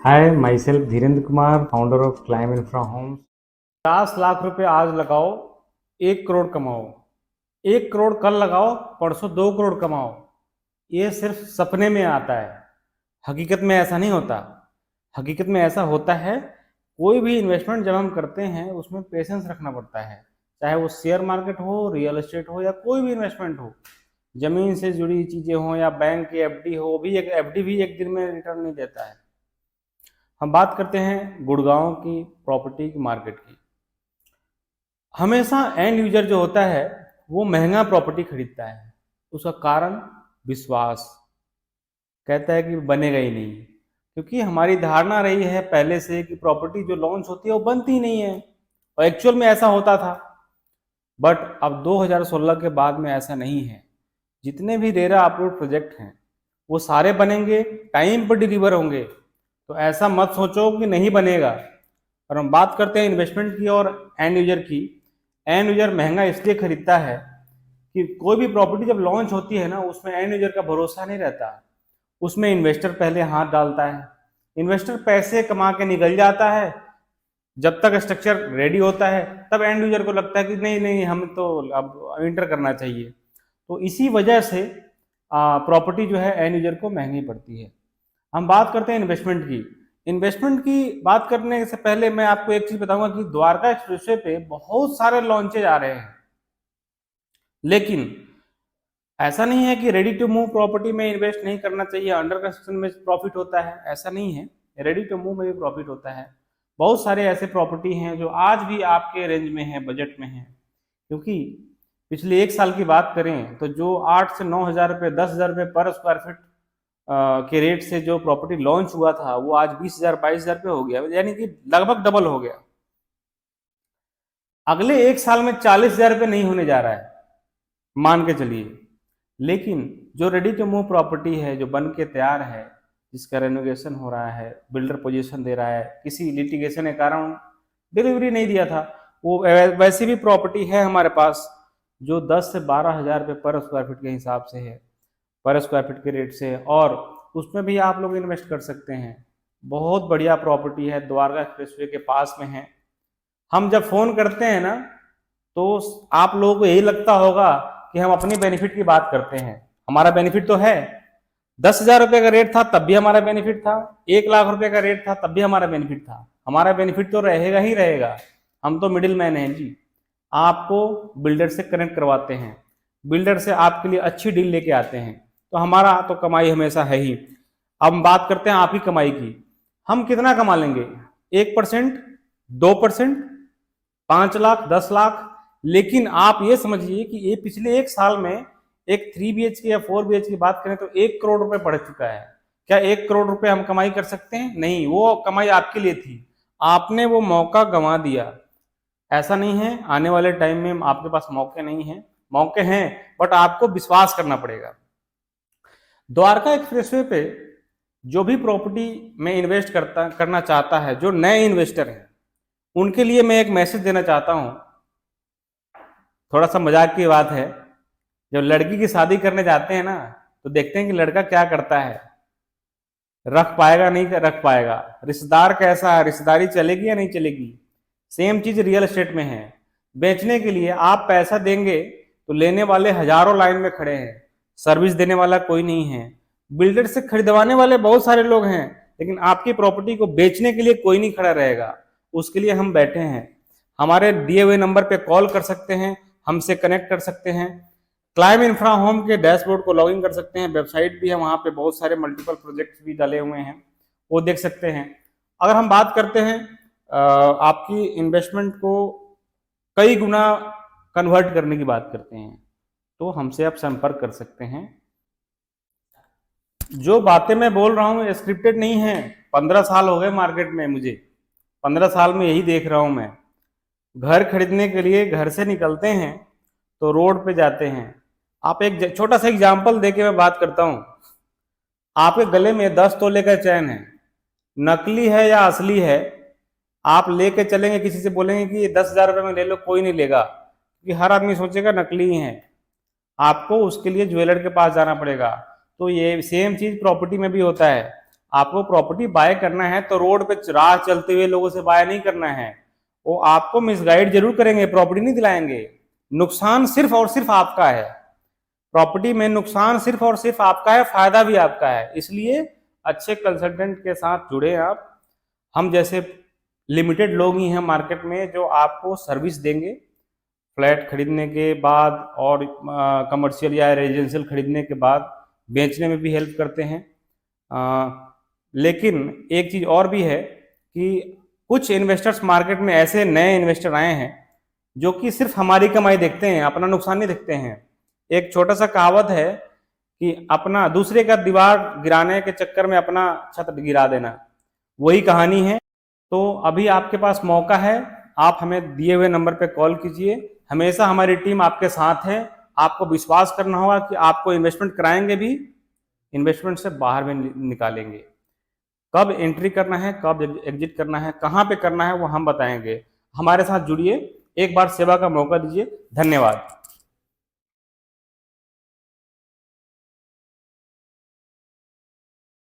Hi, myself Dhirendra Kumar, founder of Clime Infra Homes. 50 lakh रुपए आज लगाओ, 1 करोड़ कमाओ। 1 करोड़ कल लगाओ, परसों 2 करोड़ कमाओ। ये सिर्फ सपने में आता है, हकीकत में ऐसा नहीं होता। हकीकत में ऐसा होता है, कोई भी इन्वेस्टमेंट जब हम करते हैं उसमें पेशेंस रखना पड़ता है, चाहे वो शेयर मार्केट हो, रियल एस्टेट हो या कोई भी इन्वेस्टमेंट हो, जमीन से जुड़ी चीजें हो या बैंक की एफडी हो, वो भी एक एफडी भी एक दिन में रिटर्न नहीं देता है। हम बात करते हैं गुड़गांव की प्रॉपर्टी की मार्केट की। हमेशा एंड यूजर जो होता है वो महंगा प्रॉपर्टी खरीदता है, उसका कारण विश्वास, कहता है कि बनेगा ही नहीं, क्योंकि हमारी धारणा रही है पहले से कि प्रॉपर्टी जो लॉन्च होती है वो बनती ही नहीं है, और एक्चुअल में ऐसा होता था। बट अब 2016 के बाद में ऐसा नहीं है। जितने भी रेरा अप्रूव्ड प्रोजेक्ट हैं वो सारे बनेंगे, टाइम पर डिलीवर होंगे। तो ऐसा मत सोचो कि नहीं बनेगा। और हम बात करते हैं इन्वेस्टमेंट की और एंड यूजर की। एंड यूजर महंगा इसलिए खरीदता है कि कोई भी प्रॉपर्टी जब लॉन्च होती है ना, उसमें एंड यूजर का भरोसा नहीं रहता। उसमें इन्वेस्टर पहले हाथ डालता है, इन्वेस्टर पैसे कमा के निकल जाता है। जब तक स्ट्रक्चर रेडी होता है तब एंड यूजर को लगता है कि नहीं नहीं, हम तो अब इंटर करना चाहिए। तो इसी वजह से प्रॉपर्टी जो है एंड यूजर को महंगी पड़ती है। हम बात करते हैं इन्वेस्टमेंट की। इन्वेस्टमेंट की बात करने से पहले मैं आपको एक चीज बताऊंगा कि द्वारका एक्सप्रेसवे पे बहुत सारे लॉन्चेज आ रहे हैं, लेकिन ऐसा नहीं है कि रेडी टू मूव प्रॉपर्टी में इन्वेस्ट नहीं करना चाहिए, अंडर कंस्ट्रक्शन में प्रॉफिट होता है, ऐसा नहीं है। रेडी टू मूव में भी प्रॉफिट होता है। बहुत सारे ऐसे प्रॉपर्टी हैं जो आज भी आपके रेंज में है, बजट में है। क्योंकि पिछले 1 साल की बात करें तो जो 8 से 9 हज़ार रुपये, 10 हज़ार रुपये पर स्क्वायर फीट के रेट से जो प्रॉपर्टी लॉन्च हुआ था वो आज 20 हज़ार 22 हज़ार रुपये हो गया, यानी कि लगभग डबल हो गया। अगले 1 साल में 40 हज़ार रुपये नहीं होने जा रहा है, मान के चलिए। लेकिन जो रेडी टू मूव प्रॉपर्टी है, जो बन के तैयार है, जिसका रेनोवेशन हो रहा है, बिल्डर पोजीशन दे रहा है, किसी लिटिगेशन के कारण डिलीवरी नहीं दिया था, वो वैसी भी प्रॉपर्टी है हमारे पास जो 10 से 12 हज़ार रुपये पर स्क्वायर फीट के हिसाब से है, पर स्क्वायर फीट के रेट से। और उसमें भी आप लोग इन्वेस्ट कर सकते हैं। बहुत बढ़िया प्रॉपर्टी है, द्वारका एक्सप्रेसवे के पास में है। हम जब फोन करते हैं ना तो आप लोगों को यही लगता होगा कि हम अपनी बेनिफिट की बात करते हैं। हमारा बेनिफिट तो है, 10 हज़ार रुपये का रेट था तब भी हमारा बेनिफिट था, 1 लाख रुपए का रेट था तब भी हमारा बेनिफिट था। हमारा बेनिफिट तो रहेगा ही रहेगा। हम तो मिडिल मैन हैं जी, आपको बिल्डर से कनेक्ट करवाते हैं, बिल्डर से आपके लिए अच्छी डील लेके आते हैं, तो हमारा तो कमाई हमेशा है ही। अब हम बात करते हैं आपकी कमाई की। हम कितना कमा लेंगे? 1%, 2%, 5 लाख, 10 लाख। लेकिन आप ये समझिए कि ये पिछले 1 साल में एक 3 BHK या 4 BHK की बात करें तो 1 करोड़ रुपए बढ़ चुका है। क्या 1 करोड़ रुपए हम कमाई कर सकते हैं? नहीं, वो कमाई आपके लिए थी, आपने वो मौका गंवा दिया। ऐसा नहीं है आने वाले टाइम में आपके पास मौके नहीं है, मौके हैं, बट आपको विश्वास करना पड़ेगा। द्वारका एक्सप्रेसवे पे जो भी प्रॉपर्टी में इन्वेस्ट करना चाहता है, जो नए इन्वेस्टर हैं, उनके लिए मैं एक मैसेज देना चाहता हूं। थोड़ा सा मजाक की बात है, जब लड़की की शादी करने जाते हैं ना तो देखते हैं कि लड़का क्या करता है, रख पाएगा नहीं रख पाएगा, रिश्तेदार कैसा है, रिश्तेदारी चलेगी या नहीं चलेगी। सेम चीज रियल एस्टेट में है। बेचने के लिए आप पैसा देंगे तो लेने वाले हजारों लाइन में खड़े हैं, सर्विस देने वाला कोई नहीं है। बिल्डर से खरीदवाने वाले बहुत सारे लोग हैं, लेकिन आपकी प्रॉपर्टी को बेचने के लिए कोई नहीं खड़ा रहेगा। उसके लिए हम बैठे हैं। हमारे दिए हुए नंबर पे कॉल कर सकते हैं, हमसे कनेक्ट कर सकते हैं, क्लाइम इंफ्रा होम के डैशबोर्ड को लॉगिन कर सकते हैं, वेबसाइट भी है, वहां पे बहुत सारे मल्टीपल प्रोजेक्ट्स भी डाले हुए हैं, वो देख सकते हैं। अगर हम बात करते हैं आपकी इन्वेस्टमेंट को कई गुना कन्वर्ट करने की बात करते हैं, तो हमसे आप संपर्क कर सकते हैं। जो बातें मैं बोल रहा हूँ स्क्रिप्टेड नहीं है। 15 साल हो गए मार्केट में मुझे, 15 साल में यही देख रहा हूँ मैं। घर खरीदने के लिए घर से निकलते हैं तो रोड पे जाते हैं। आप एक छोटा सा एग्जाम्पल देके मैं बात करता हूँ। आपके गले में 10 तोले का चैन है, नकली है या असली है, आप लेके चलेंगे, किसी से बोलेंगे कि ये 10 हज़ार रुपये में ले लो, कोई नहीं लेगा, क्योंकि हर आदमी सोचेगा नकली ही है। आपको उसके लिए ज्वेलर के पास जाना पड़ेगा। तो ये सेम चीज प्रॉपर्टी में भी होता है। आपको प्रॉपर्टी बाय करना है तो रोड पे राह चलते हुए लोगों से बाय नहीं करना है। वो आपको मिसगाइड जरूर करेंगे, प्रॉपर्टी नहीं दिलाएंगे। नुकसान सिर्फ और सिर्फ आपका है, प्रॉपर्टी में नुकसान सिर्फ और सिर्फ आपका है, फायदा भी आपका है। इसलिए अच्छे कंसल्टेंट के साथ जुड़े आप। हम जैसे लिमिटेड लोग ही हैं मार्केट में जो आपको सर्विस देंगे फ्लैट खरीदने के बाद और कमर्शियल या रेजिडेंशियल खरीदने के बाद बेचने में भी हेल्प करते हैं। लेकिन एक चीज़ और भी है कि कुछ इन्वेस्टर्स मार्केट में ऐसे नए इन्वेस्टर आए हैं जो कि सिर्फ हमारी कमाई देखते हैं, अपना नुकसान नहीं देखते हैं। एक छोटा सा कहावत है कि अपना दूसरे का दीवार गिराने के चक्कर में अपना छत गिरा देना, वही कहानी है। तो अभी आपके पास मौका है, आप हमें दिए हुए नंबर पे कॉल कीजिए। हमेशा हमारी टीम आपके साथ है। आपको विश्वास करना होगा कि आपको इन्वेस्टमेंट कराएंगे भी, इन्वेस्टमेंट से बाहर भी निकालेंगे। कब एंट्री करना है, कब एग्जिट करना है, कहाँ पे करना है, वो हम बताएंगे। हमारे साथ जुड़िए, एक बार सेवा का मौका दीजिए। धन्यवाद।